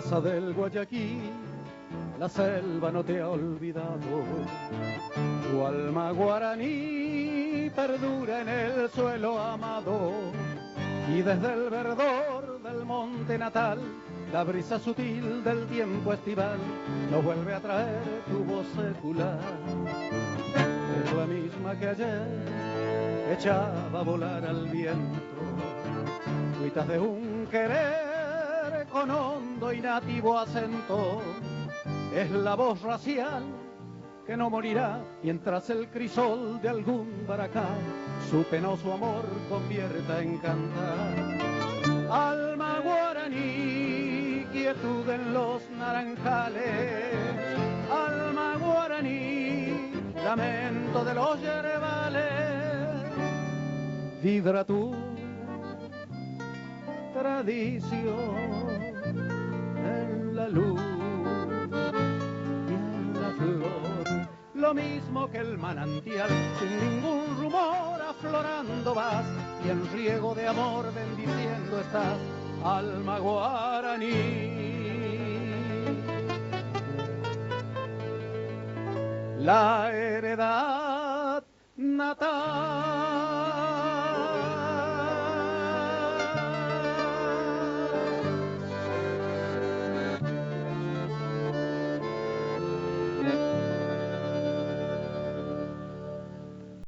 Raza del Guayaquil, la selva no te ha olvidado. Tu alma guaraní perdura en el suelo amado. Y desde el verdor del monte natal, la brisa sutil del tiempo estival nos vuelve a traer tu voz secular. Es la misma que ayer echaba a volar al viento, tuitas de un querer con hondo y nativo acento. Es la voz racial que no morirá mientras el crisol de algún baracá su penoso amor convierta en cantar. Alma guaraní, quietud en los naranjales. Alma guaraní, lamento de los yerbales. Vibra tu tradición en la luz y en la flor, lo mismo que el manantial, sin ningún rumor aflorando vas, y en riego de amor bendiciendo estás, alma guaraní. La heredad natal